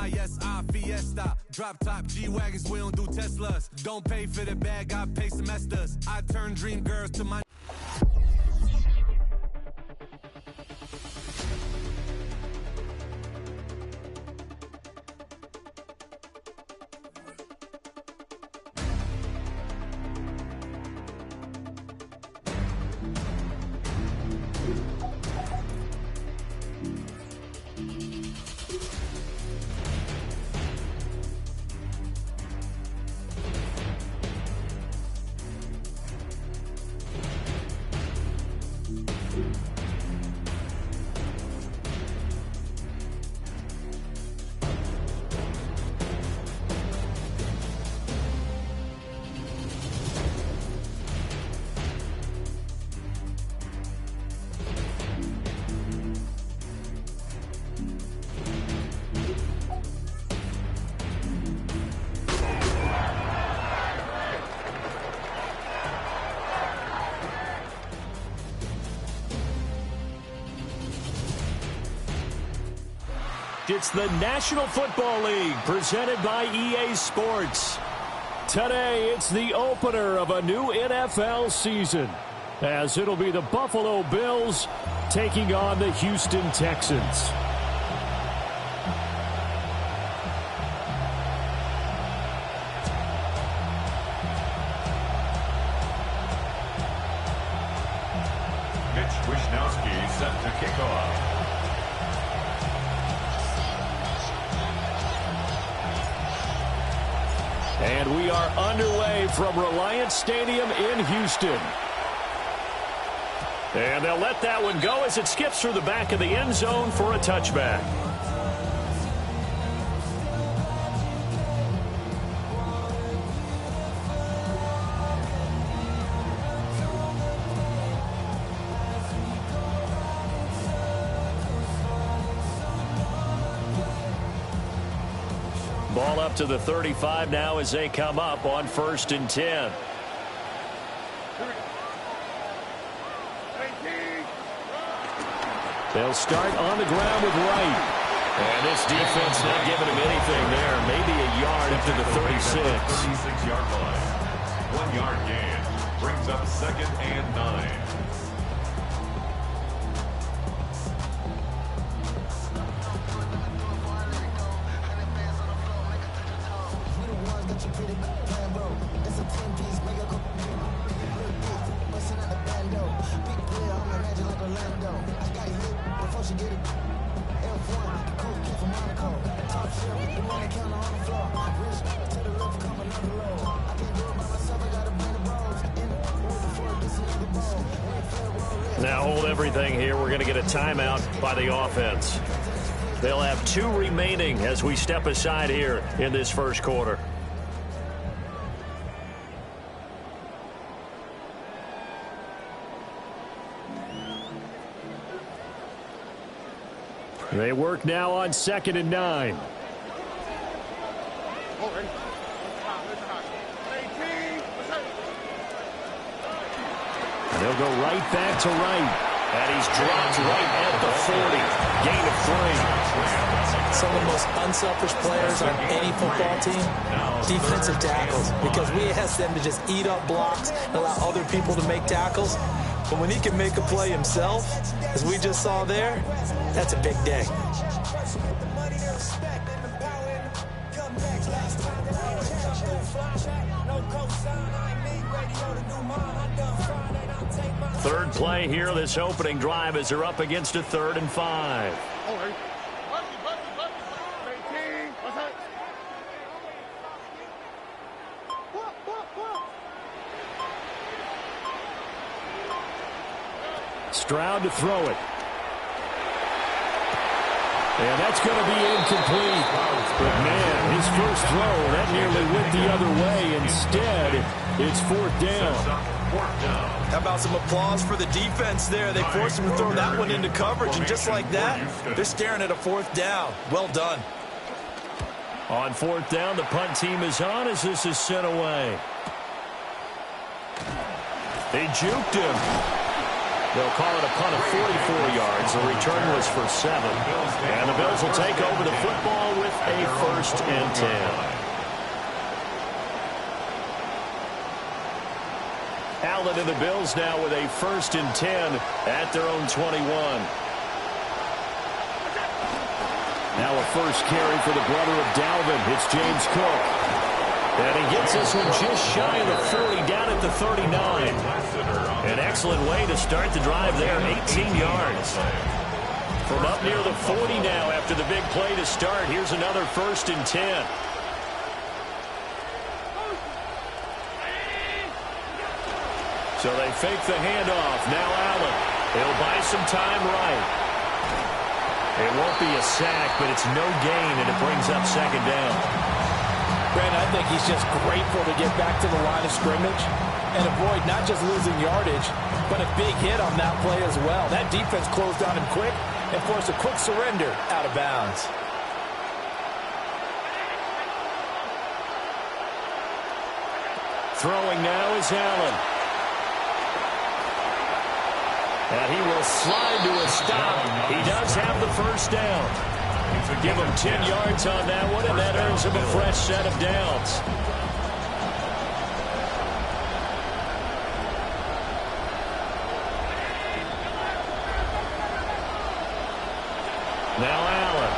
ISI Fiesta. Drop top G-Wagons, we don't do Teslas. Don't pay for the bag, I pay semesters. I turn dream girls to my... It's the National Football League presented by EA Sports. Today, it's the opener of a new NFL season, as it'll be the Buffalo Bills taking on the Houston Texans. Set to kick off. And we are underway from Reliance Stadium in Houston. And they'll let that one go as it skips through the back of the end zone for a touchback. Ball up to the 35 now as they come up on 1st and 10. They'll start on the ground with Wright. And this defense not giving him anything there. Maybe a yard up to the 36. 36-yard line. 1 yard gain. Brings up 2nd and 9. Now hold everything here. We're going to get a timeout by the offense. They'll have 2 remaining as we step aside here in this first quarter. They work now on 2nd and 9. They'll go right back to Wright. And he's dropped right at the 40. Gain of 3. Some of the most unselfish players on any football team, defensive tackles. Because we ask them to just eat up blocks and allow other people to make tackles. But when he can make a play himself, as we just saw there, that's a big day. Third play here, this opening drive, as they're up against a 3rd and 5. Stroud to throw it. And that's going to be incomplete. But, man, his first throw, that nearly went the other way. Instead, it's 4th down. How about some applause for the defense there? They forced him to throw that one into coverage, and just like that, they're staring at a 4th down. Well done. On 4th down, the punt team is on as this is sent away. They juked him. They'll call it a punt of 44 yards. The return was for 7. And the Bills will take over the football with a 1st and 10. Allen and the Bills now with a 1st and 10 at their own 21. Now a first carry for the brother of Dalvin. It's James Cook. And he gets this one just shy of the 40, down at the 39. An excellent way to start the drive there, 18 yards. From up near the 40 now after the big play to start. Here's another 1st and 10. So they fake the handoff. Now Allen. He'll buy some time right. It won't be a sack, but it's no gain, and it brings up 2nd down. Brandon, I think he's just grateful to get back to the line of scrimmage and avoid not just losing yardage, but a big hit on that play as well. That defense closed on him quick and forced a quick surrender out of bounds. Throwing now is Allen. And he will slide to a stop. He does have the 1st down. Give him 10 yards on that one, and that earns him a fresh set of downs. Now Allen.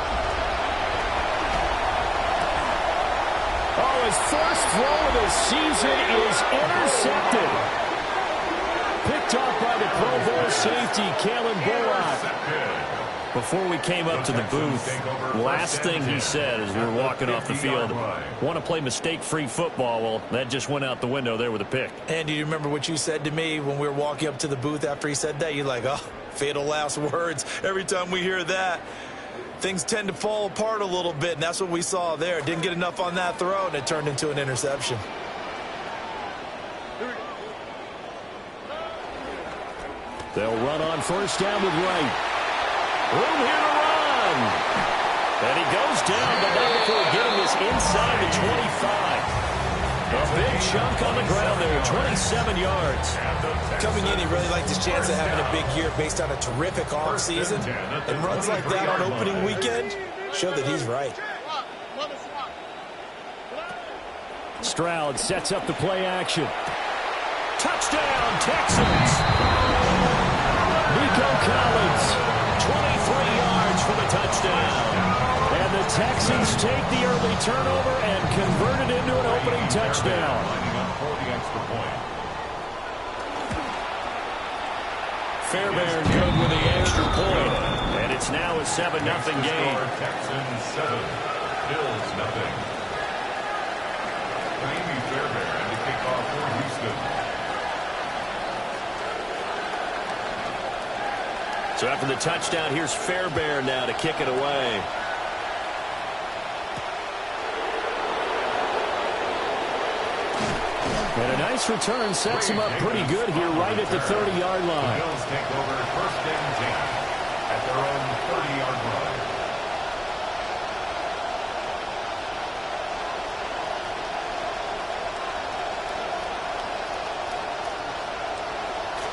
Oh, his first throw of the season is intercepted. Picked off by the Pro Bowl safety, Kalen Bullock. Before we came up to the booth, last thing he said as we were walking off the field, want to play mistake-free football. Well, that just went out the window there with a pick. And do you remember what you said to me when we were walking up to the booth after he said that? You're like, oh, fatal last words. Every time we hear that, things tend to fall apart a little bit, and that's what we saw there. Didn't get enough on that throw, and it turned into an interception. They'll run on 1st down with Wright. Room here to run. And he goes down, but not before getting this inside the 25. A big chunk on the ground there, 27 yards. Coming in, he really liked his chance of having a big year based on a terrific offseason. And runs like that on opening weekend show that he's right. Stroud sets up the play action. Touchdown, Texans. Nico Collins. 23 yards for the touchdown. And the Texans take the early turnover and convert it into an opening touchdown. Fairbairn good with the extra point. And it's now a 7-0 game. Texans 7, Bills 0. Amy Fairbairn to kick off for Houston. So after the touchdown, here's Fairbairn now to kick it away. And a nice return sets him up pretty good here right at the 30-yard line. The Bills take over 1st and 10 at their own 30-yard line.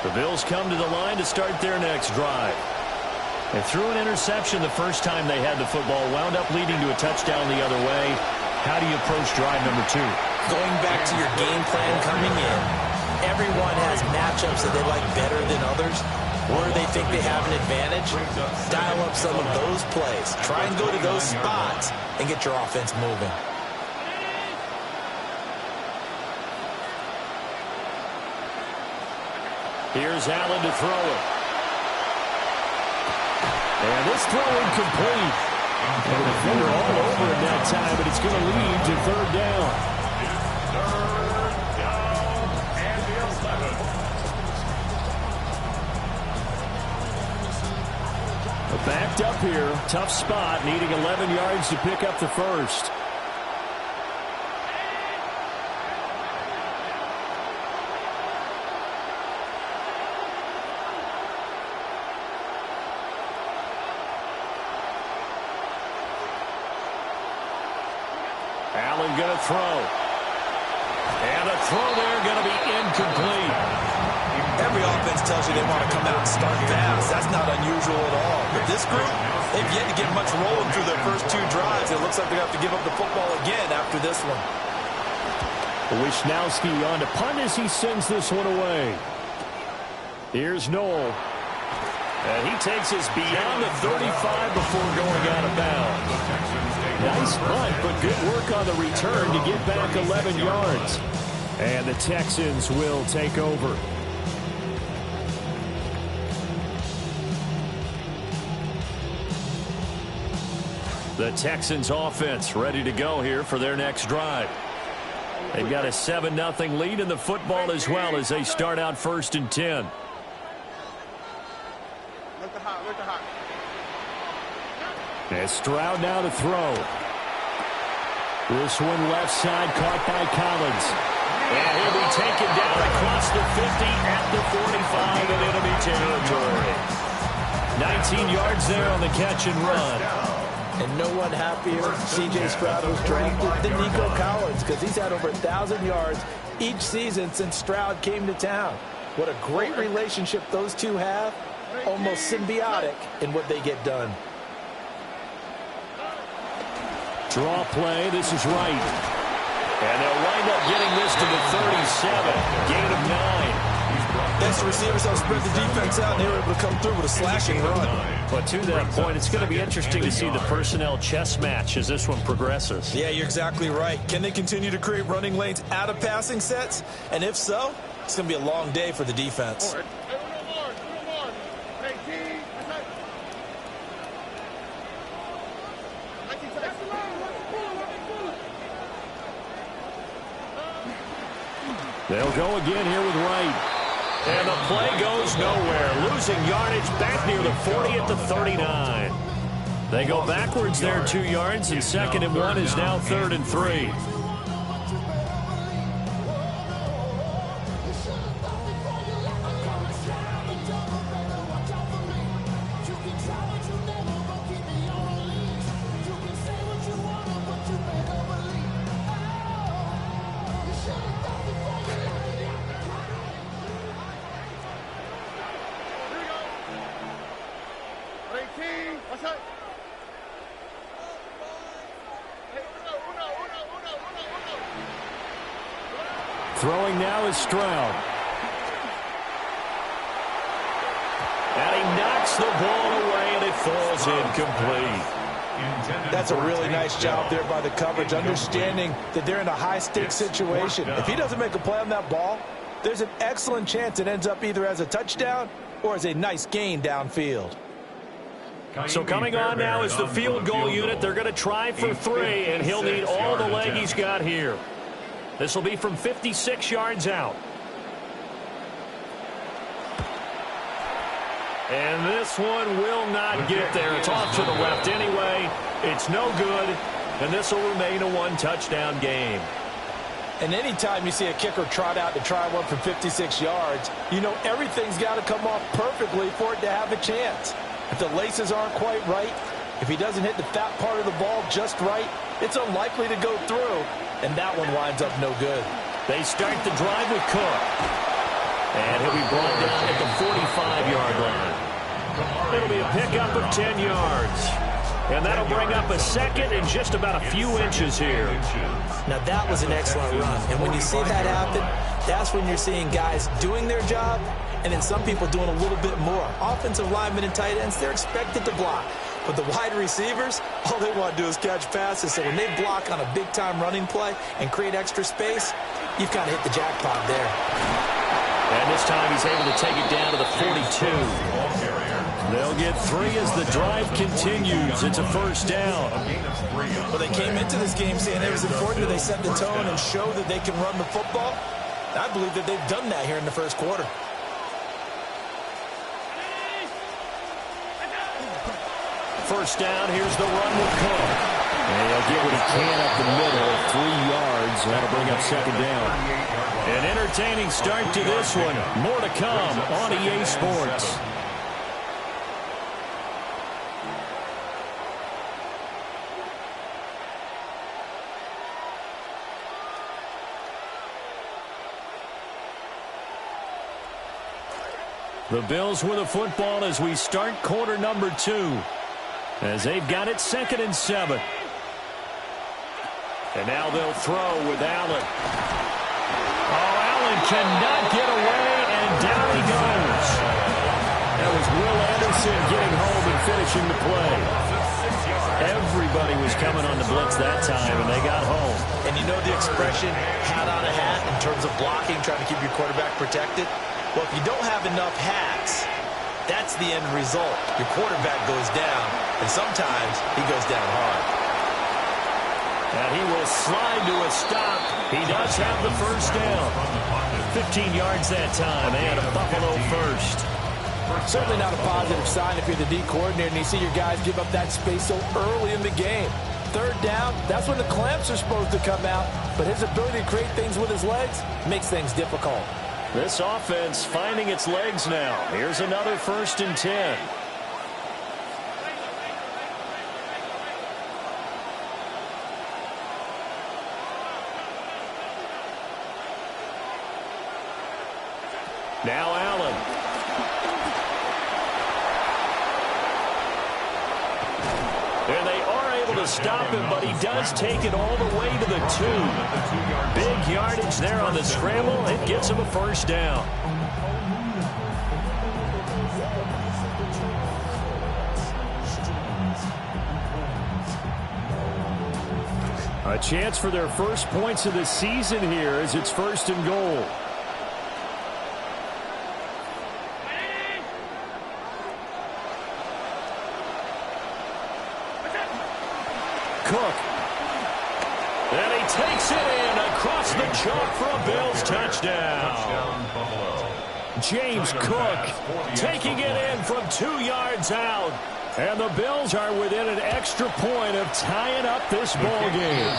The Bills come to the line to start their next drive. They threw an interception the first time they had the football, wound up leading to a touchdown the other way. How do you approach drive number 2? Going back to your game plan coming in, everyone has matchups that they like better than others. Where they think they have an advantage, dial up some of those plays. Try and go to those spots and get your offense moving. Here's Allen to throw it. And this throw incomplete. And the defender all over it that time, but it's going to lead to 3rd down. And the 11. Backed up here, tough spot, needing 11 yards to pick up the 1st. Allen going to throw. And a throw there going to be incomplete. every offense tells you they want to come out and start fast. That's not unusual at all. But this group, they've yet to get much rolling through their first 2 drives. It looks like they're going to have to give up the football again after this one. Wisnowski on to punt as he sends this one away. Here's Noel. And he takes us beyond the 35 before going out of bounds. Nice punt, but good work on the return to get back 11 yards. And the Texans will take over. The Texans offense ready to go here for their next drive. They've got a 7-0 lead in the football as well as they start out 1st and 10. And Stroud now to throw. This one left side caught by Collins. And he'll be taken down across the 50 at the 45 in enemy territory. 19 yards there on the catch and run. And no one happier C.J. Stroud was drafted than Nico Collins, because he's had over 1,000 yards each season since Stroud came to town. What a great relationship those two have. Almost symbiotic in what they get done. Draw play. This is right. And they'll wind up getting this to the 37. Gain of 9. Best receivers help spread the defense out, and they were able to come through with a slashing run. But to that point, it's going to be interesting to see the personnel chess match as this one progresses. Yeah, you're exactly right. Can they continue to create running lanes out of passing sets? And if so, it's going to be a long day for the defense. They'll go again here with Wright. And the play goes nowhere. Losing yardage back near the 40 at the 39. They go backwards there 2 yards, and 2nd and 1 is now 3rd and 3. Throwing now is Stroud. And he knocks the ball away, and it falls incomplete. That's a really nice job there by the coverage, understanding that they're in a high-stakes situation. If he doesn't make a play on that ball, there's an excellent chance it ends up either as a touchdown or as a nice gain downfield. So coming on now is the field goal unit. They're going to try for 3, and he'll need all the leg he's got here. This will be from 56 yards out. And this one will not get there. It's off to the left anyway. It's no good, and this will remain a 1-touchdown game. And anytime you see a kicker trot out to try one from 56 yards, you know everything's got to come off perfectly for it to have a chance. If the laces aren't quite right, if he doesn't hit the fat part of the ball just right, it's unlikely to go through, and that one winds up no good. They start the drive with Cook. And he'll be brought down at the 45-yard line. It'll be a pickup of 10 yards. And that'll bring up a 2nd and just about a few inches here. Now that was an excellent run. And when you see that happen, that's when you're seeing guys doing their job and then some people doing a little bit more. Offensive linemen and tight ends, they're expected to block. But the wide receivers, all they want to do is catch passes. So when they block on a big-time running play and create extra space, you've kind of hit the jackpot there. And this time he's able to take it down to the 42. They'll get 3 as the drive continues. It's a first down. Well, they came into this game saying it was important that they set the tone and show that they can run the football. I believe that they've done that here in the first quarter. First down, here's the run with Cook. And he'll get what he can up the middle, 3 yards. That'll bring up 2nd down. An entertaining start to this one. More to come on EA Sports. The Bills with the football as we start quarter number 2. As they've got it 2nd and 7. And now they'll throw with Allen. Oh, Allen cannot get away, and down he goes. That was Will Anderson getting home and finishing the play. Everybody was coming on the blitz that time, and they got home. And you know the expression, hat on a hat, in terms of blocking, trying to keep your quarterback protected? Well, if you don't have enough hats, that's the end result. Your quarterback goes down, and sometimes he goes down hard. And he will slide to a stop. He does have the first down. 15 yards that time, and a Buffalo first. Certainly not a positive sign if you're the D coordinator and you see your guys give up that space so early in the game. 3rd down, that's when the clamps are supposed to come out, but his ability to create things with his legs makes things difficult. This offense finding its legs now. Here's another 1st and 10. Now Allen. And they are able to stop him, but he does take it all the way to the 2. Big yardage there on the scramble. It gets him a first down. A chance for their first points of the season here as it's 1st and goal. Cook. And he takes it in across the chalk for a Bills touchdown. James Cook taking it in from 2 yards out. And the Bills are within an extra point of tying up this ball game.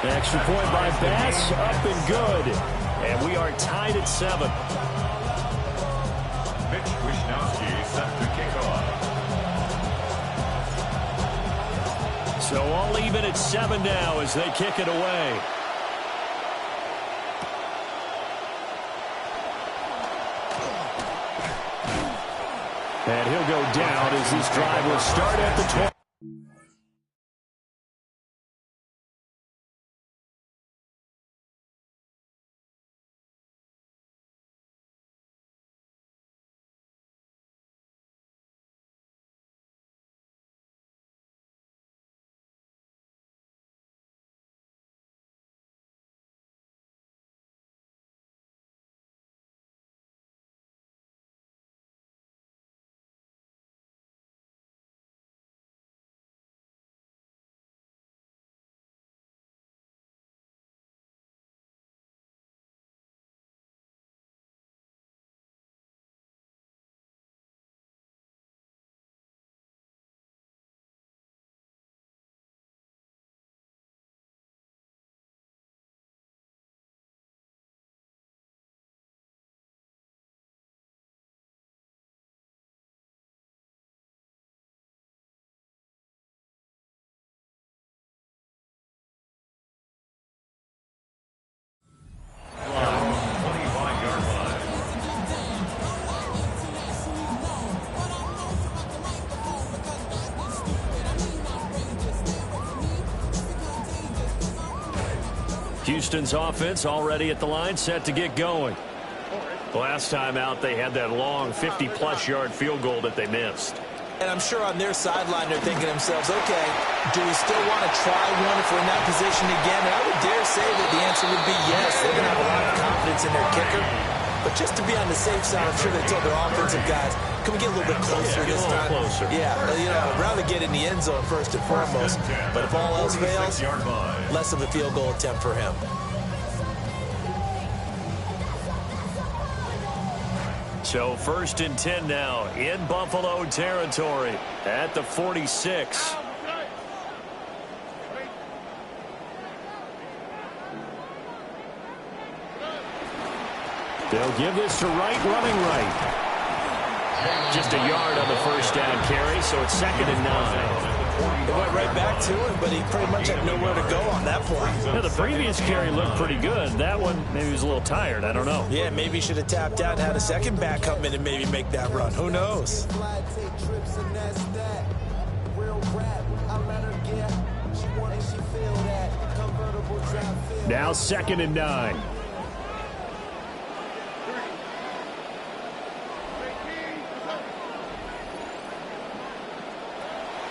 Extra point by Bass, up and good. And we are tied at 7. Mitch Wishnowsky set to kick off. So all even at 7 now as they kick it away. And he'll go down as this drive will start at the 20. Houston's offense already at the line, set to get going. Last time out, they had that long 50-plus yard field goal that they missed. And I'm sure on their sideline they're thinking to themselves, okay, do we still want to try one if we're in that position again? And I would dare say that the answer would be yes. They're going to have a lot of confidence in their kicker. But just to be on the safe side, I'm sure they told their offensive guys, can we get a little bit closer this time? Closer. Yeah, you know, I'd rather get in the end zone first and foremost. But if all else fails, less of a field goal attempt for him. So 1st and 10 now in Buffalo territory at the 46. They'll give this to Wright, running right. Just a yard on the first down carry, so it's 2nd and 9. It went right back to him, but he pretty much had nowhere to go on that play. Yeah, the previous carry looked pretty good. That one, maybe he was a little tired. I don't know. Yeah, maybe he should have tapped out and had a second back come in and maybe make that run. Who knows? Now 2nd and 9.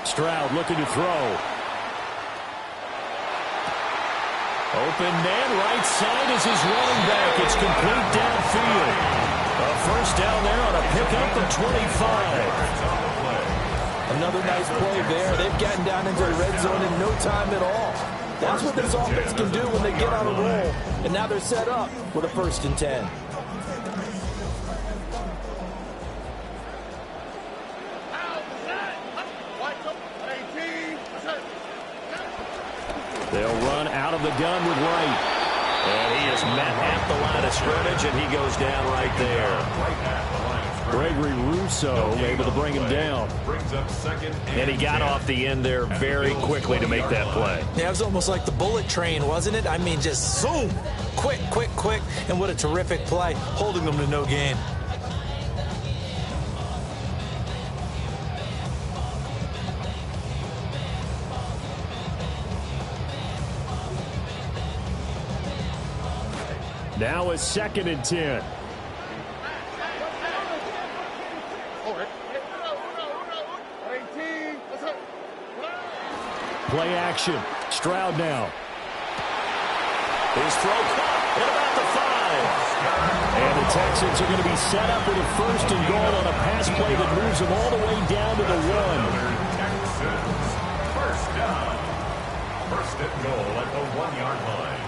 Stroud looking to throw. Open man, right side is his running back. It's complete downfield. A first down there on a pickup of 25. Another nice play there. They've gotten down into the red zone in no time at all. That's what this offense can do when they get on a roll. And now they're set up with a 1st and 10. They'll run out of the gun with Wright. And he is met at the line of scrimmage, and he goes down right there. Gregory Rousseau able to bring him down. And he got off the end there very quickly to make that play. Yeah, it was almost like the bullet train, wasn't it? I mean, just zoom. Quick, quick, quick. And what a terrific play, holding them to no gain. Now a 2nd and 10. Play action. Stroud now. His throw caught at about the 5. And the Texans are going to be set up with a 1st and goal on a pass play that moves them all the way down to the 1. First down. 1st and goal at the 1-yard line.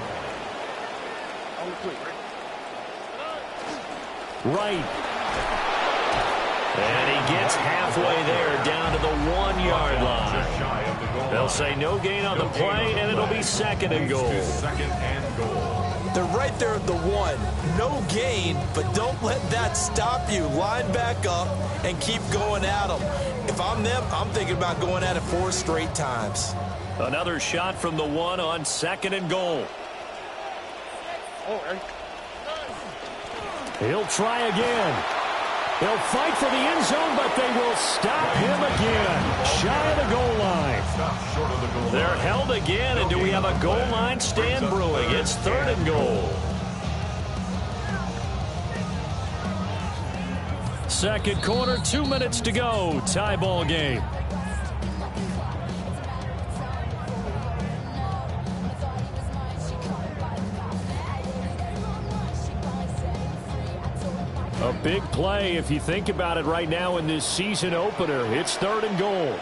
Right. And he gets halfway there down to the 1-yard line. They'll say no gain on the play, and it'll be 2nd and goal. 2nd and goal. They're right there at the 1. No gain, but don't let that stop you. Line back up and keep going at them. If I'm them, I'm thinking about going at it 4 straight times. Another shot from the 1 on 2nd and goal. He'll try again. He'll fight for the end zone, but they will stop him again. Shy of the goal line. They're held again, and do we have a goal line stand brewing? It's 3rd and goal. 2nd quarter, 2 minutes to go. Tie ball game. A big play if you think about it right now in this season opener. It's 3rd and goal.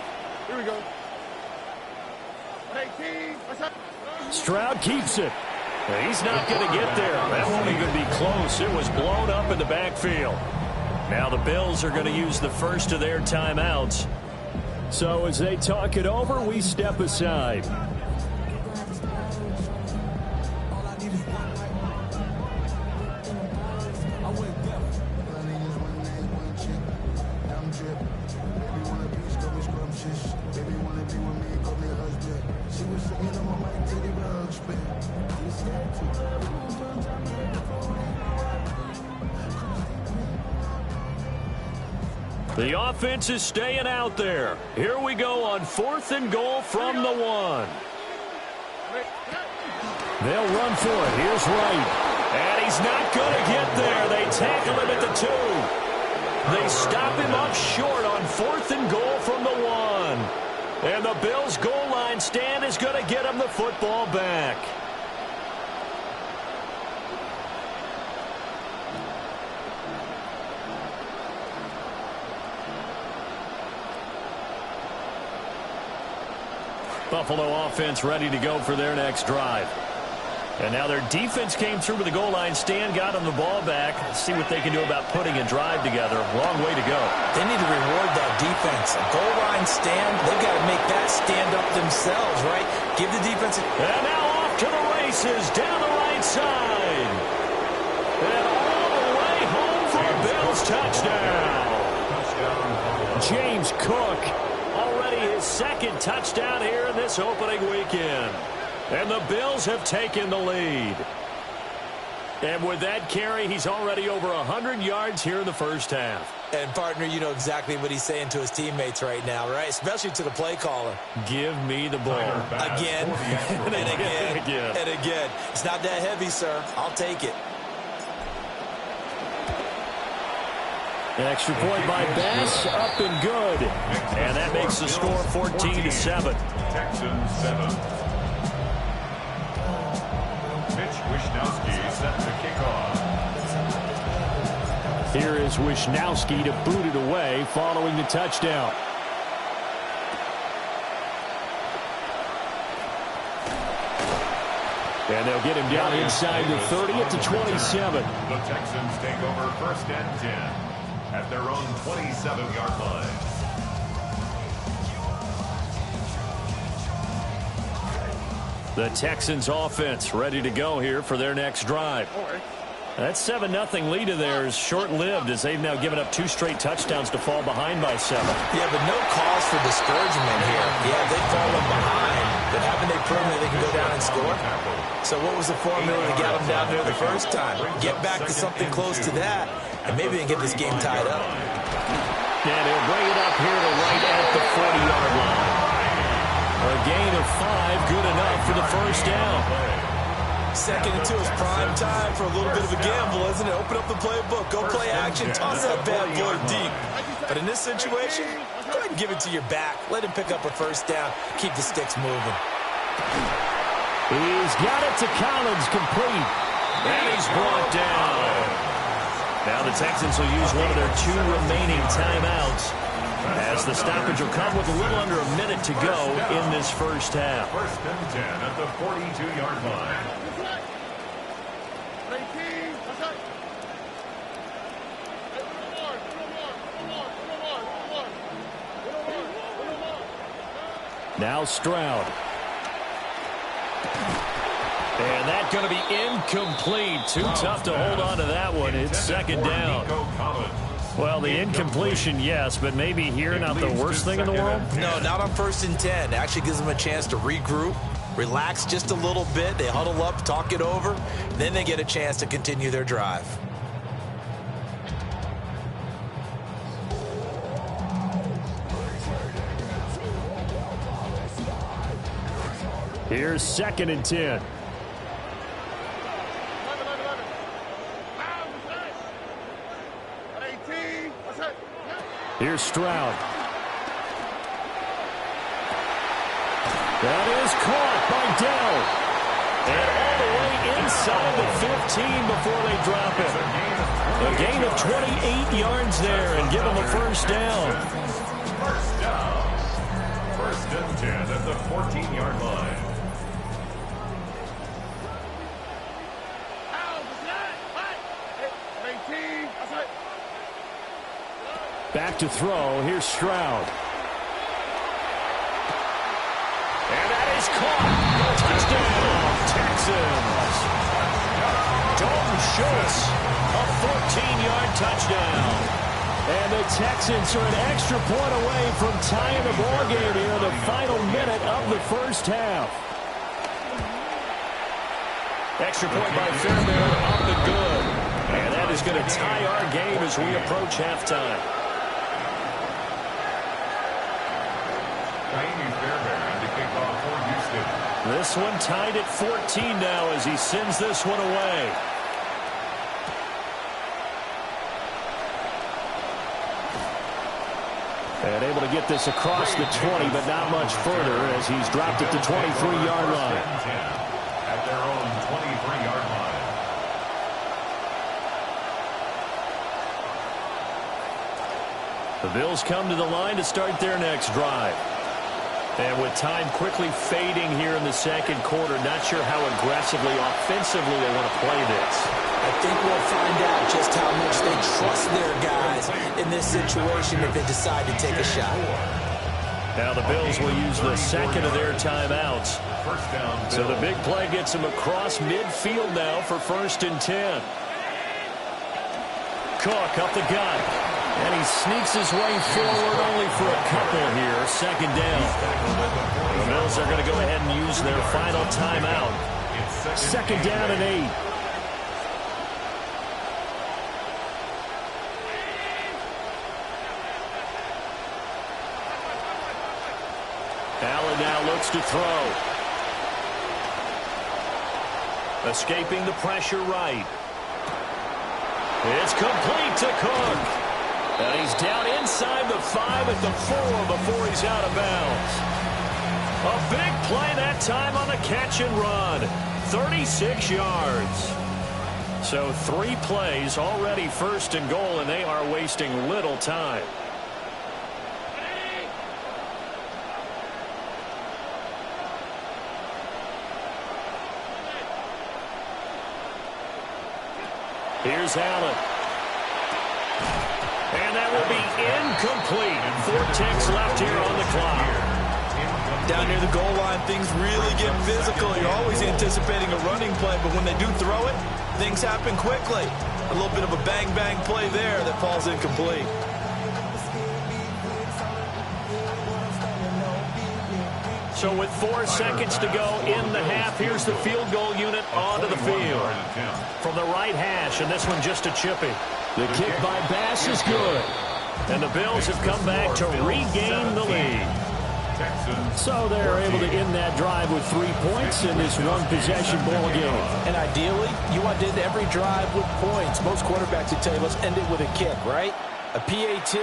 Here we go. Stroud keeps it. He's not going to get there. That won't even be close. It was blown up in the backfield. Now the Bills are going to use the first of their timeouts. So as they talk it over, we step aside. The offense is staying out there. Here we go on 4th and goal from the 1. They'll run for it. Here's Wright. And he's not going to get there. They tackle him at the 2. They stop him up short on 4th and goal from the 1. And the Bills' goal line stand is going to get him the football back. Buffalo offense ready to go for their next drive. And now their defense came through with the goal line stand, got them the ball back. Let's see what they can do about putting a drive together. Long way to go. They need to reward that defense. A goal line stand, they've got to make that stand up themselves, right? Give the defense And now off to the races down the right side. And all the way home for a Bills touchdown. James Cook, already his second touchdown here in this opening weekend. And the Bills have taken the lead. And with that carry, he's already over 100 yards here in the first half. And, partner, you know exactly what he's saying to his teammates right now, right? Especially to the play caller. Give me the ball. Again, and again, and again. It's not that heavy, sir. I'll take it. An extra point by Bass, up and good. And that makes the score 14-7. Texans 7. Wishnowski set to kick off. Here is Wishnowski to boot it away following the touchdown. And they'll get him down inside the 30 at the 27. The Texans take over 1st and 10 at their own 27-yard line. The Texans offense ready to go here for their next drive. That 7-0 lead of theirs short-lived as they've now given up 2 straight touchdowns to fall behind by 7. Yeah, but no cause for discouragement here. Yeah, they've fallen behind, but haven't they proven that they can go down and score? So what was the formula to get them down there the first time? Get back to something close to that, and maybe they can get this game tied up. And he'll bring it up here to right at the 40-yard line. A gain of 5, good enough for the first down. 2nd and 2 is prime time for a little bit of a gamble, isn't it? Open up the playbook, go play action, toss that bad boy deep. But in this situation, go ahead and give it to your back. Let him pick up a first down. Keep the sticks moving. He's got it to Collins, complete. And he's brought down. Now the Texans will use one of their 2 remaining timeouts, as the stoppage will come with a little under a minute to go in this first half. 1st and 10 at the 42-yard line. Now Stroud. And that's going to be incomplete. Too tough to hold on to that one. It's 2nd down. Well, the incompletion, yes, but maybe here not the worst thing in the world? No, not on 1st and 10. It actually gives them a chance to regroup, relax just a little bit. They huddle up, talk it over. Then they get a chance to continue their drive. Here's 2nd and 10. Here's Stroud. That is caught by Dell. And all the way inside the 15 before they drop it. A gain of 28 yards there and give them a first down. First down. 1st and 10 at the 14-yard line. Back to throw. Here's Stroud. And that is caught. Touchdown, Texans. Dalton Schultz, a 14-yard touchdown. And the Texans are an extra point away from tying the ball game here in the final minute of the first half. Extra point by Fairbairn, up and good. And that is going to tie our game as we approach halftime. This one tied at 14 now as he sends this one away. And able to get this across the 20, but not much further as he's dropped it to 23-yard line. At their own 23-yard line. The Bills come to the line to start their next drive. And with time quickly fading here in the 2nd quarter, not sure how aggressively, offensively they want to play this. I think we'll find out just how much they trust their guys in this situation if they decide to take a shot. Now the Bills will use the 2nd of their timeouts. So the big play gets them across midfield now for 1st and 10. Cook up the gut. And he sneaks his way forward only for a couple here. Second down. The Bills are going to go ahead and use their final timeout. Second down and 8. Allen now looks to throw. Escaping the pressure right. It's complete to Cook. And he's down inside the 5 at the 4 before he's out of bounds. A big play that time on the catch and run. 36 yards. So 3 plays already first and goal, and they are wasting little time. Here's Allen. And that will be incomplete. 4 ticks left here on the clock. Down near the goal line, things really get physical. You're always anticipating a running play, but when they do throw it, things happen quickly. A little bit of a bang-bang play there that falls incomplete. So with 4 seconds to go in the half, here's the field goal unit onto the field. From the right hash, and this one just a chippy. The kick by Bass is good. And the Bills have come back to regain the lead. So they're able to end that drive with 3 points in this one-possession ball game. And ideally, you want to end every drive with points. Most quarterbacks would tell you, let's end it with a kick, right? A PAT,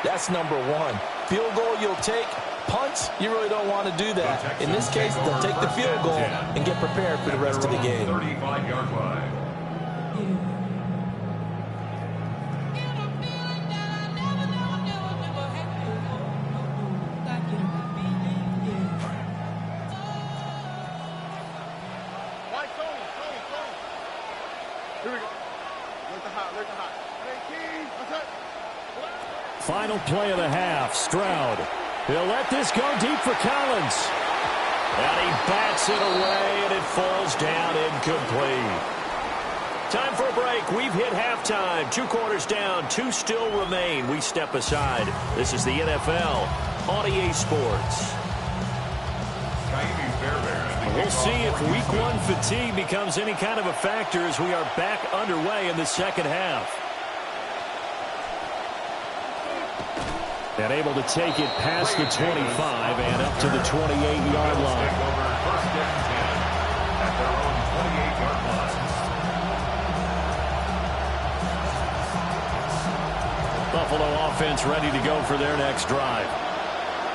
that's number 1. Field goal you'll take. Punts, you really don't want to do that. In this case, they'll take the field goal and get prepared for the rest of the game. 35-yard line. Final play of the half, Stroud. He'll let this go deep for Collins. And he bats it away, and it falls down incomplete. Time for a break. We've hit halftime. 2 quarters down, 2 still remain. We step aside. This is the NFL on EA Sports. We'll see if Week 1 fatigue becomes any kind of a factor as we are back underway in the second half. And able to take it past the 25 and up to the 28-yard line. First and 10 at their own 28-yard line. Buffalo offense ready to go for their next drive.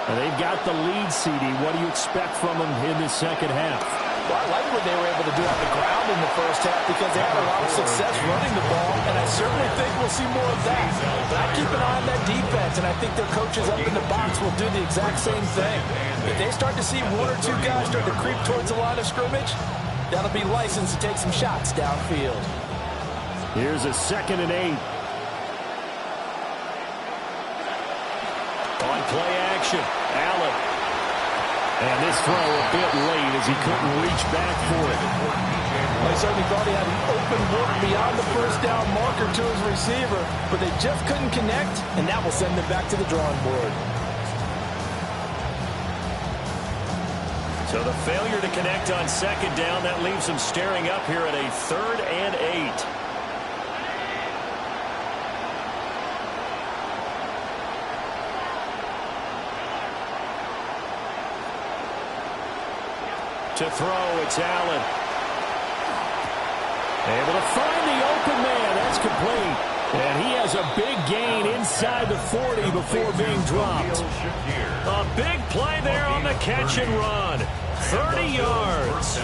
And they've got the lead, CD. What do you expect from them in the second half? Well, I like what they were able to do on the ground in the first half because they had a lot of success running the ball, and I certainly think we'll see more of that. But I keep an eye on that defense, and I think their coaches up in the box will do the exact same thing. If they start to see 1 or 2 guys start to creep towards the line of scrimmage, that'll be licensed to take some shots downfield. Here's a 2nd and 8. On play action, Allen. And this throw a bit late as he couldn't reach back for it. Well, he certainly thought he had an open look beyond the first down marker to his receiver, but they just couldn't connect, and that will send them back to the drawing board. So the failure to connect on 2nd down, that leaves them staring up here at a 3rd and 8. To throw, it's Allen. Able to find the open man. That's complete. And he has a big gain inside the 40 before being dropped. A big play there on the catch and run. 30 yards.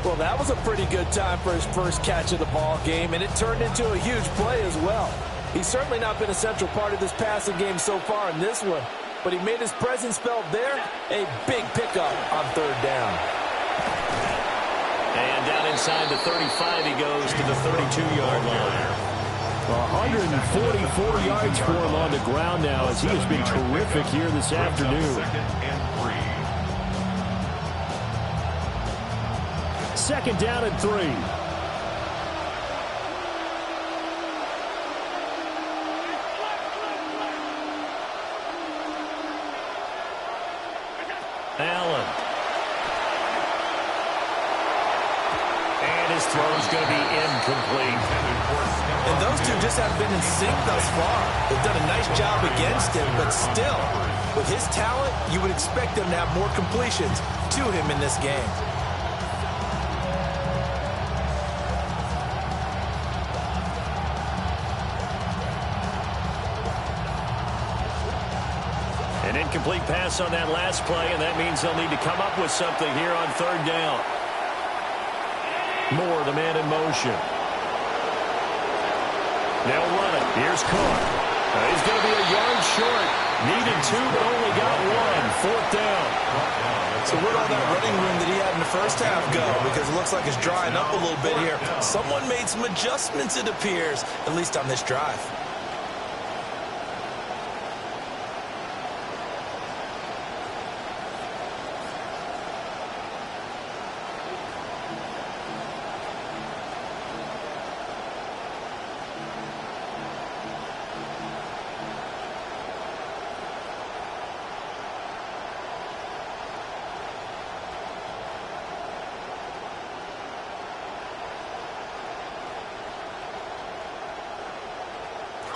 Well, that was a pretty good time for his first catch of the ball game, and it turned into a huge play as well. He's certainly not been a central part of this passing game so far in this one, but he made his presence felt there. A big pickup on 3rd down. And down inside the 35, he goes to the 32-yard line. 144 yards for him on the ground now as he has been terrific here this afternoon. 2nd down and 3. Allen. And his throw's going to be incomplete. And those two just haven't been in sync thus far. They've done a nice job against him, but still, with his talent, you would expect them to have more completions to him in this game. An incomplete pass on that last play, and that means they'll need to come up with something here on third down. Moore, the man in motion. They'll run it. Here's Cook. He's going to be a yard short. Needed two, but only got one. Fourth down. So where'd all that running room that he had in the first half go? Because it looks like it's drying up a little bit here. Someone made some adjustments, it appears, at least on this drive.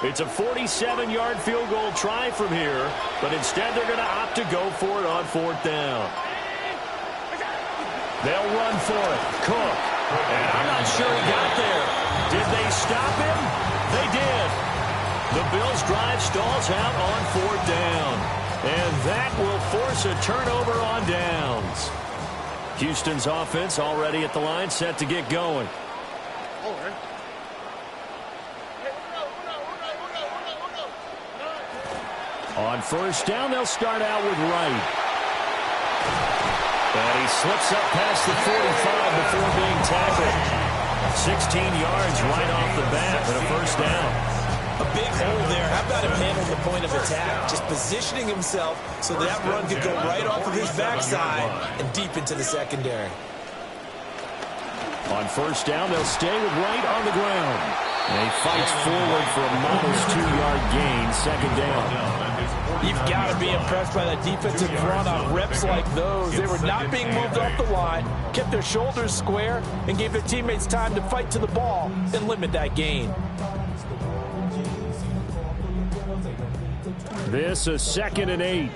It's a 47-yard field goal try from here, but instead they're going to opt to go for it on fourth down. They'll run for it. Cook. And I'm not sure he got there. Did they stop him? They did. The Bills' drive stalls out on fourth down. And that will force a turnover on downs. Houston's offense already at the line, set to get going. On first down, they'll start out with Wright. And he slips up past the 45 before being tackled. 16 yards right off the bat and a first down. A big hole there. How about him handling the point of attack? Just positioning himself so that run could go right off of his backside and deep into the secondary. On first down, they'll stay with Wright on the ground. And he fights forward for a modest 2-yard gain, second down. You've got to be impressed by that defensive front on reps like those. They were not being moved off the line, kept their shoulders square, and gave their teammates time to fight to the ball and limit that gain. This is 2nd and 8.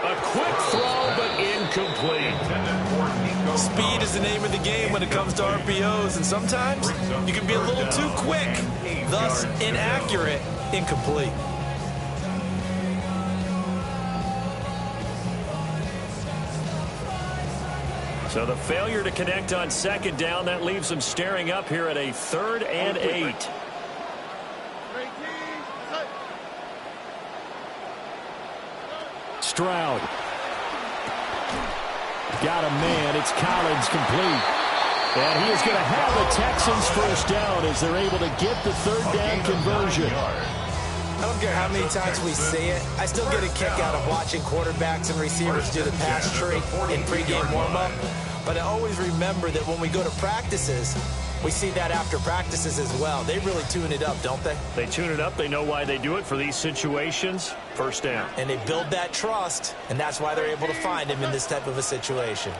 A quick throw, but incomplete. Speed is the name of the game when it comes to RPOs, and sometimes you can be a little too quick, thus inaccurate, incomplete. So the failure to connect on second down, that leaves them staring up here at a 3rd and 8. Stroud. Got a man. It's Collins complete. And he is going to have the Texans first down as they're able to get the 3rd down conversion. I don't care how many times we say it, I still get a kick out of watching quarterbacks and receivers do the pass tree in pregame warm-up. But I always remember that when we go to practices, we see that after practices as well. They really tune it up, don't they? They tune it up. They know why they do it for these situations. First down. And they build that trust, and that's why they're able to find him in this type of a situation.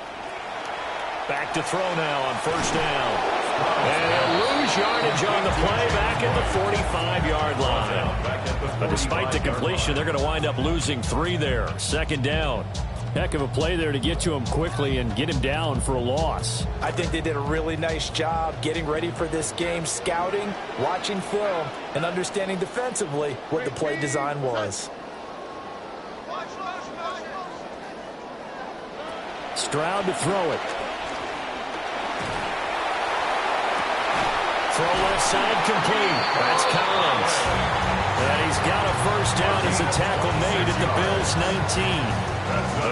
Back to throw now on first down. And he'll lose yardage on the play back at the 45-yard line. But despite the completion, they're going to wind up losing 3 there. Second down. Heck of a play there to get to him quickly and get him down for a loss. I think they did a really nice job getting ready for this game, scouting, watching film, and understanding defensively what the play design was. Stroud to throw it. Throw left side complete. That's Collins. And he's got a first down as a tackle made at the Bills' 19. A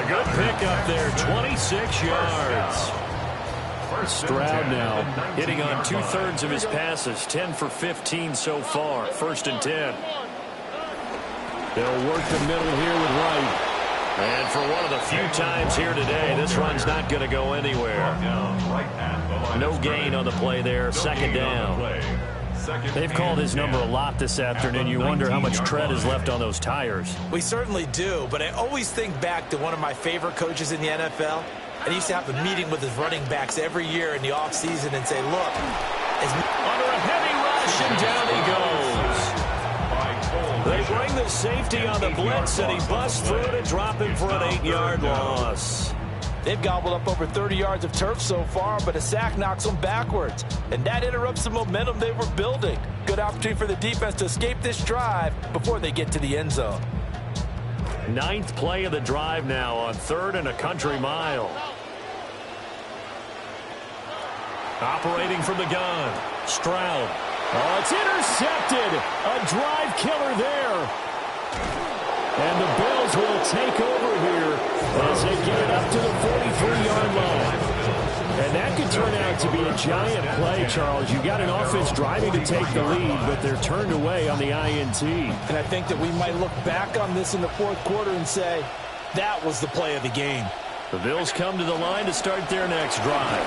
good pickup there, 26 yards. Stroud now hitting on 2/3 of his passes, 10 for 15 so far. 1st and 10. They'll work the middle here with Wright. And for one of the few times here today, this run's not going to go anywhere. No gain on the play there, second down. They've called his number a lot this afternoon. You wonder how much tread is left on those tires. We certainly do, but I always think back to one of my favorite coaches in the NFL. And he used to have a meeting with his running backs every year in the offseason and say, look, under a heavy rush, and down he goes. They bring the safety on the blitz, and he busts through to drop him for an 8-yard loss. They've gobbled up over 30 yards of turf so far, but a sack knocks them backwards. And that interrupts the momentum they were building. Good opportunity for the defense to escape this drive before they get to the end zone. 9th play of the drive now on 3rd and a country mile. Operating from the gun, Stroud. Oh, it's intercepted. A drive killer there. And the Bills will take over here as they get it up to the 43-yard line. And that could turn out to be a giant play, Charles. You got an offense driving to take the lead, but they're turned away on the INT. And I think that we might look back on this in the 4th quarter and say, that was the play of the game. The Bills come to the line to start their next drive.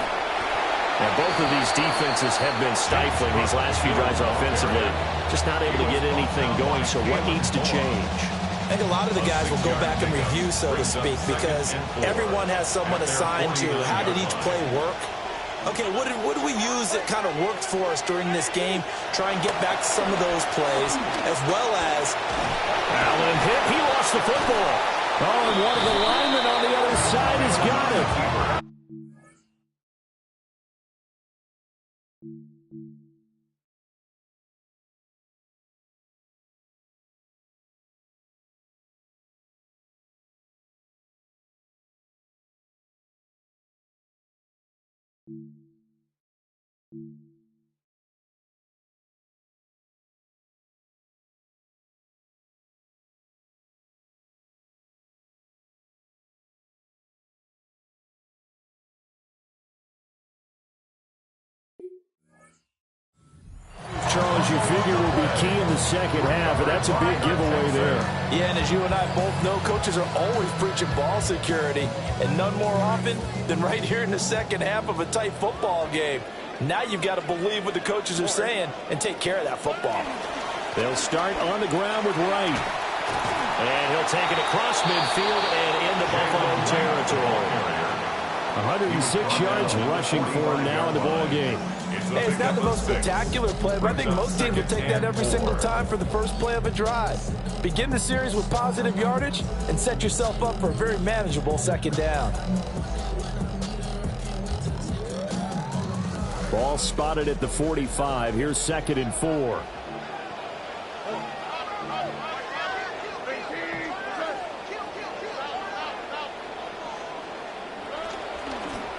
And both of these defenses have been stifling these last few drives offensively. Just not able to get anything going, so what needs to change? I think a lot of the guys will go back and review, so to speak, because everyone has someone assigned to how did each play work. Okay, what did we use that kind of worked for us during this game? Try and get back to some of those plays, as well as Allen hit. He lost the football. Oh, and one of the linemen on the other side has got it. Charles, you figure will be key in the second half, but that's a big giveaway there. Yeah, and as you and I both know, coaches are always preaching ball security, and none more often than right here in the second half of a tight football game. Now you've got to believe what the coaches are saying and take care of that football. They'll start on the ground with Wright. And he'll take it across midfield and into Buffalo territory. 106 yards rushing for him now in the ball game. Hey, it's not the most spectacular play, but I think most teams will take that every single time for the first play of a drive. Begin the series with positive yardage and set yourself up for a very manageable second down. Ball spotted at the 45. Here's 2nd and 4.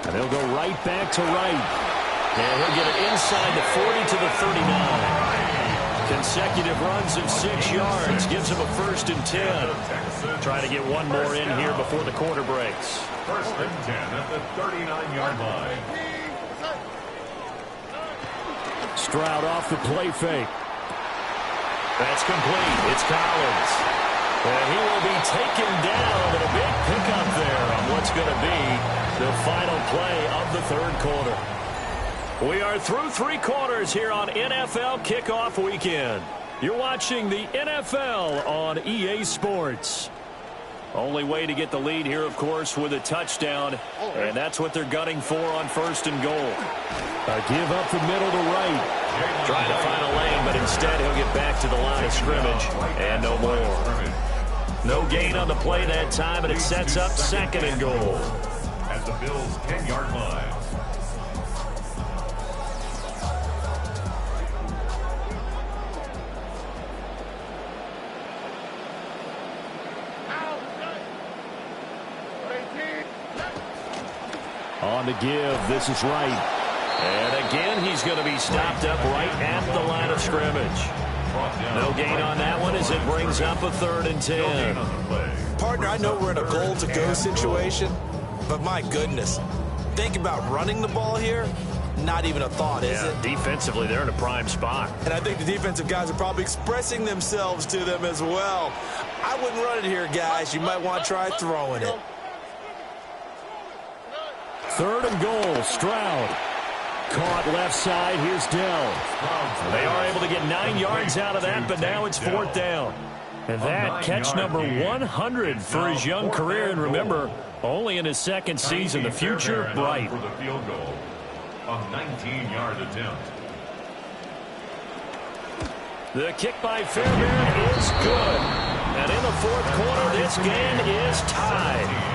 And they'll go right back to Wright. And he'll get it inside the 40 to the 39. Consecutive runs of 6 yards gives him a 1st and 10. Try to get one more in here before the quarter breaks. 1st and 10 at the 39-yard line. Stroud off the play fake. That's complete. It's Collins. And he will be taken down, and a big pickup there on what's going to be the final play of the 3rd quarter. We are through 3 quarters here on NFL Kickoff Weekend. You're watching the NFL on EA Sports. Only way to get the lead here, of course, with a touchdown, and that's what they're gunning for on 1st and goal. A give up the middle to Wright. Trying to find a lane, but instead he'll get back to the line of scrimmage, and no more. No gain on the play that time, and it sets up 2nd and goal. At the Bills' 10-yard line. On the give, this is Wright. And again, he's going to be stopped up right at the line of scrimmage. No gain on that one as it brings up a 3rd and 10. Partner, I know we're in a goal-to-go situation, but my goodness, think about running the ball here. not even a thought, is it? Defensively, they're in a prime spot. And I think the defensive guys are probably expressing themselves to them as well. I wouldn't run it here, guys. You might want to try throwing it. 3rd and goal, Stroud. Caught left side, here's Dell. They are able to get 9 yards out of that, but now it's 4th down. And that catch number 100 for his young career. And remember, only in his 2nd season, the future bright. For the field goal, a 19-yard attempt. The kick by Fairbairn is good. And in the 4th quarter, this game is tied.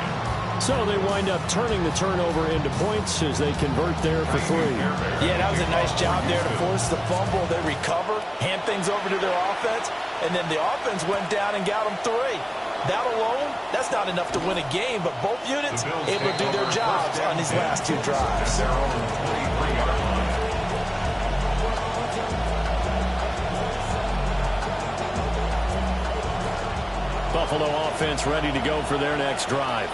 So they wind up turning the turnover into points as they convert there for 3. Yeah, that was a nice job there to force the fumble. They recover, hand things over to their offense, and then the offense went down and got them 3. That alone, that's not enough to win a game, but both units able to do their jobs on these last 2 drives. Buffalo offense ready to go for their next drive.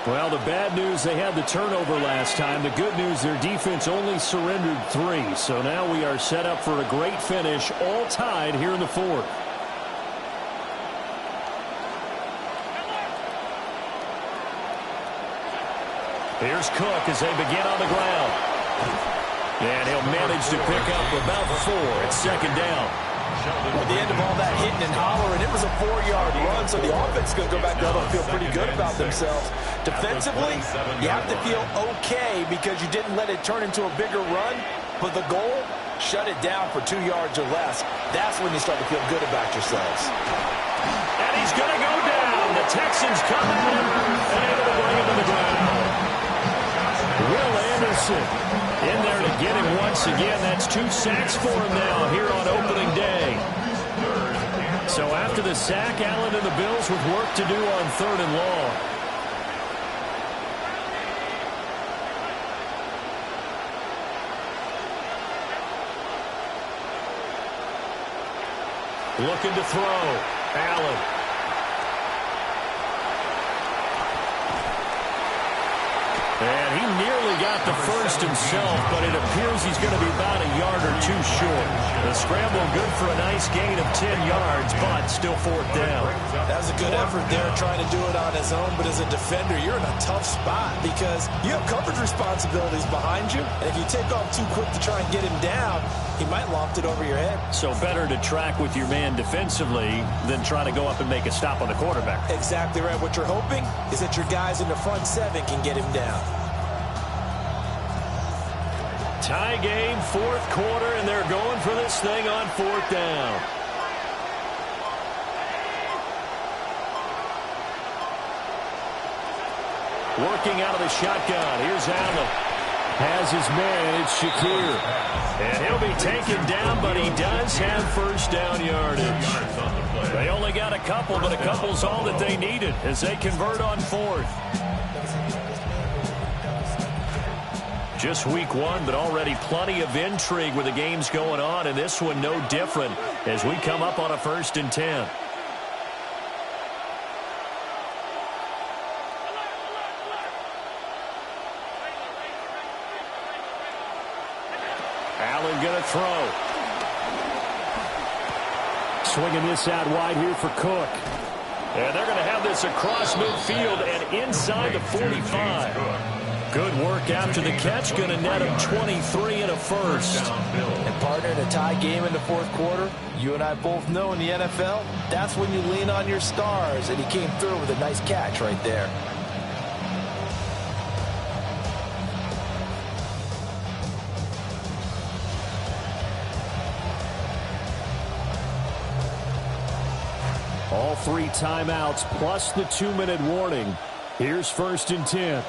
Well, the bad news, they had the turnover last time. The good news, their defense only surrendered 3. So now we are set up for a great finish, all tied here in the 4th. Here's Cook as they begin on the ground. And he'll manage to pick up about 4 at 2nd down. At the end of all that hitting and hollering, it was a 4-yard run, so the offense is going to go back down and feel pretty good about themselves. Defensively, you have to feel okay because you didn't let it turn into a bigger run, but the goal, shut it down for 2 yards or less. That's when you start to feel good about yourselves. And he's going to go down. The Texans come at him and able to bring him to the ground. Will Anderson in there to get him once again. That's 2 sacks for him now here on opening day. So after the sack, Allen and the Bills with work to do on 3rd and long. Looking to throw. Allen. And he nearly got the first himself, but it appears he's going to be about a yard or 2 short. The scramble good for a nice gain of 10 yards, but still 4th down. That was a good effort there trying to do it on his own, but as a defender, you're in a tough spot because you have coverage responsibilities behind you, and if you take off too quick to try and get him down, he might loft it over your head. So better to track with your man defensively than try to go up and make a stop on the quarterback. Exactly right. What you're hoping is that your guys in the front 7 can get him down. Tie game, 4th quarter, and they're going for this thing on 4th down. Working out of the shotgun. Here's Allen. Has his man. It's Shakir. And he'll be taken down, but he does have 1st down yardage. They only got a couple, but a couple's all that they needed as they convert on 4th. Just week 1, but already plenty of intrigue with the games going on, and this one no different as we come up on a 1st and 10. Allen going to throw. Swinging this out wide here for Cook. And they're going to have this across midfield and inside the 45. Good work after the catch. Going to net him 23 and a 1st. And partner, in a tie game in the 4th quarter, you and I both know in the NFL, that's when you lean on your stars. And he came through with a nice catch right there. All 3 timeouts plus the 2-minute warning. Here's 1st and 10.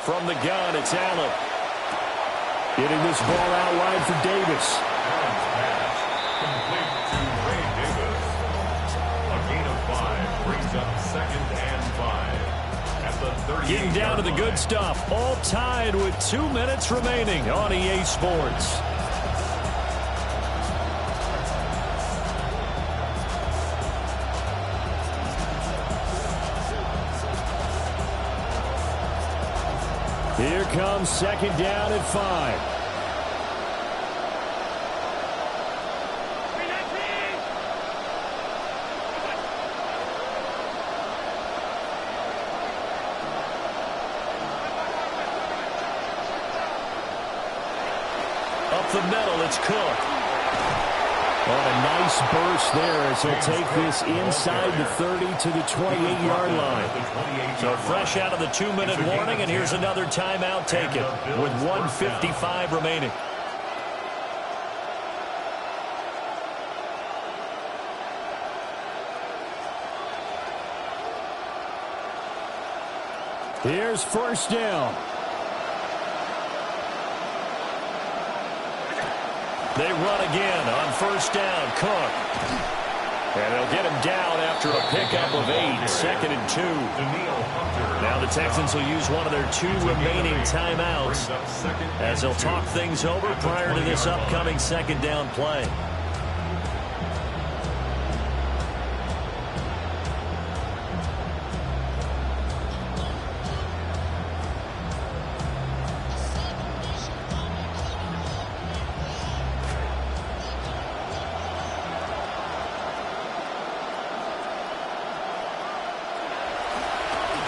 From the gun, it's Allen. Getting this ball out wide for Davis. Complete to Ray Davis. A gain of 5 brings up 2nd and 5. At the 38. Getting down to the good stuff. All tied with 2 minutes remaining on EA Sports. Here comes second down at 5. Up the middle, it's Cook. On a nice burst there as he'll take this inside the 30 to the 28-yard line. So fresh out of the 2-minute warning, and here's another timeout taken with 1:55 remaining. Here's first down. They run again on first down. Cook. And they'll get him down after a pickup of 8. 2nd and 2. Now the Texans will use one of their 2 remaining timeouts as they'll talk things over prior to this upcoming second down play.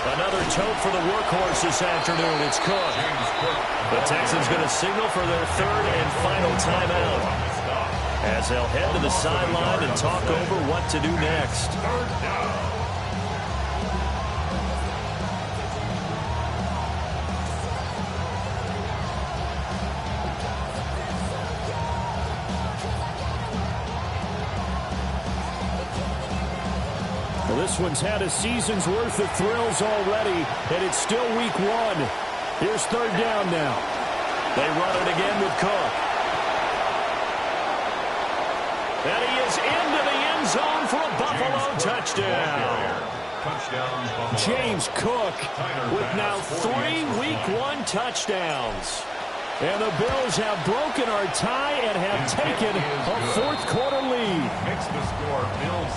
Another tote for the workhorse this afternoon. It's Cook. The Texans going to signal for their 3rd and final timeout as they'll head to the sideline and talk over what to do next. This one's had a season's worth of thrills already, and it's still week 1. Here's 3rd down now. They run it again with Cook. And he is into the end zone for a Buffalo touchdown. James Cook with now 3 week 1 touchdowns. And the Bills have broken our tie and have taken a 4th quarter lead.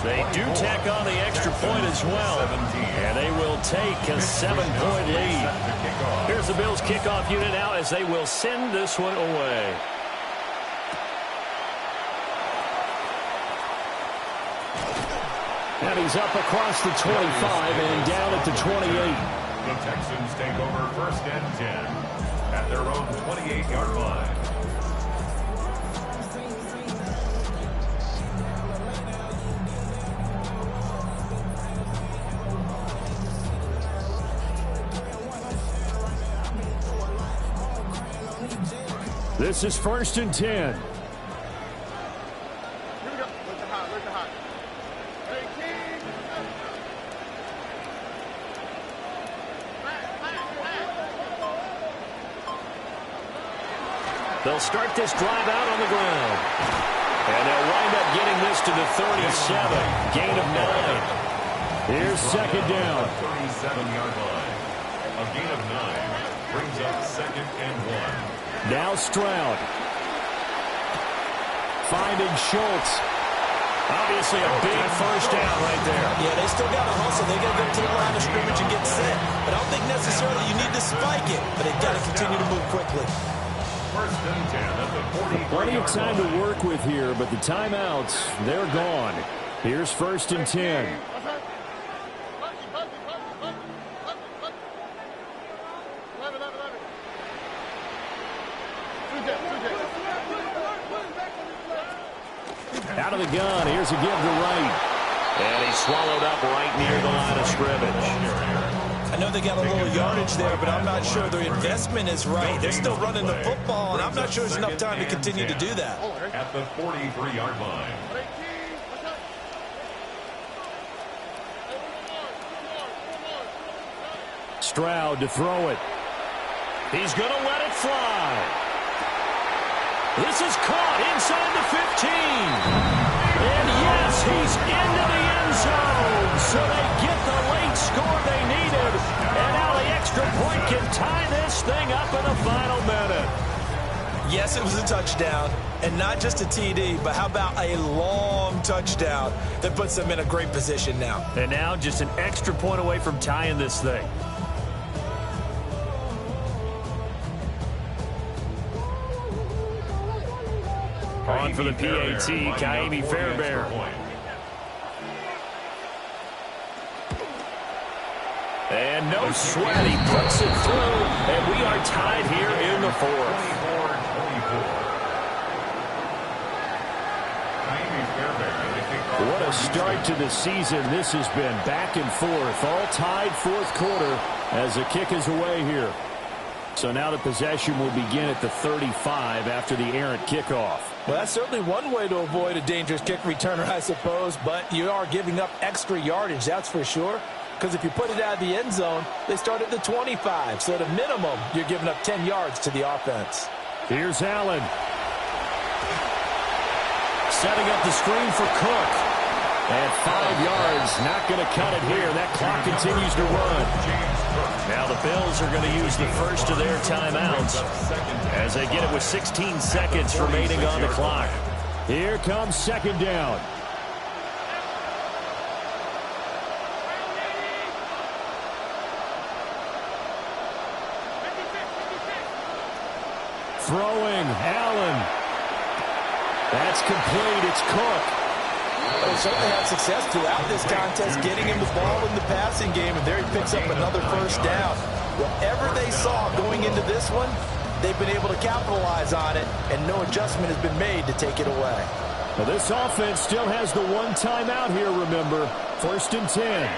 They do tack on the extra point as well, and they will take a 7-point lead. Here's the Bills kickoff unit now as they will send this one away. And he's up across the 25 and down at the 28. The Texans take over 1st and 10. At their own 28-yard line. This is 1st and 10. They'll start this drive out on the ground. And they'll wind up getting this to the 37. Gain of 9. Here's 2nd down. 37-yard line. A gain of 9 brings up 2nd and 1. Now Stroud. Finding Schultz. Obviously a big first down right there. Yeah, they still got to hustle. They got to go to the line of scrimmage and get set. But I don't think necessarily you need to spike it. But they got to continue to move quickly. 1st and 10 at the 40. Plenty of time to work with here, but the timeouts, they're gone. Here's 1st and 10. Out of the gun, here's a give to right. And he's swallowed up right near the line of scrimmage. I know they got a little yardage there, but I'm not sure their investment is right. They're still running the football, and I'm not sure there's enough time to continue to do that. At the 43-yard line. Stroud to throw it. He's going to let it fly. This is caught inside the 15. And yes, he's into the end zone. So they get the late score they needed. And now the extra point can tie this thing up in the final minute. Yes, it was a touchdown, and not just a TD, but how about a long touchdown that puts them in a great position now. And now just an extra point away from tying this thing. on for the PAT, Kaimi Fairbairn. And no sweat, he puts it through, and we are tied here in the fourth. What a start to the season this has been. Back and forth, all tied fourth quarter as the kick is away here. So now the possession will begin at the 35 after the errant kickoff. Well, that's certainly one way to avoid a dangerous kick returner, I suppose, but you are giving up extra yardage, that's for sure. Because if you put it out of the end zone, they start at the 25. So at a minimum, you're giving up 10 yards to the offense. Here's Allen. Setting up the screen for Cook. And 5 yards, not going to cut it here. That clock continues to run. Now the Bills are going to use the first of their timeouts as they get it with 16 seconds remaining on the clock. Here comes second down. Throwing, Allen. That's complete. It's Cook. They certainly had success throughout this contest, getting him the ball in the passing game, and there he picks up another first down. Whatever they saw going into this one, they've been able to capitalize on it, and no adjustment has been made to take it away. Well, this offense still has the one timeout here, remember. 1st and 10.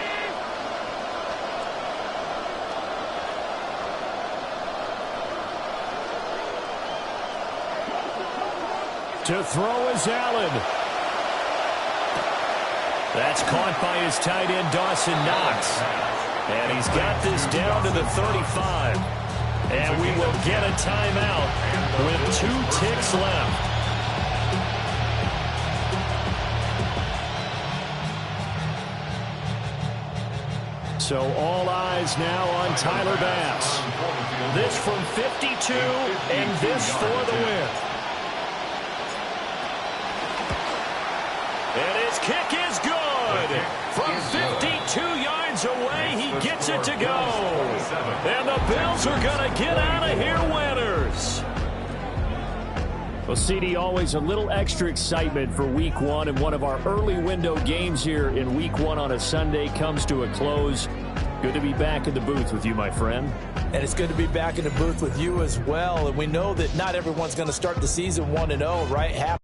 To throw is Allen. That's caught by his tight end, Dawson Knox. And he's got this down to the 35. And we will get a timeout with 2 ticks left. So all eyes now on Tyler Bass. This from 52 and this for the win. And his kick is good. From 52 yards away, he gets it to go. And the Bills are going to get out of here winners. Well, CD, always a little extra excitement for Week 1, and one of our early window games here in Week 1 on a Sunday comes to a close. Good to be back in the booth with you, my friend. And it's good to be back in the booth with you as well. And we know that not everyone's going to start the season 1-0, right?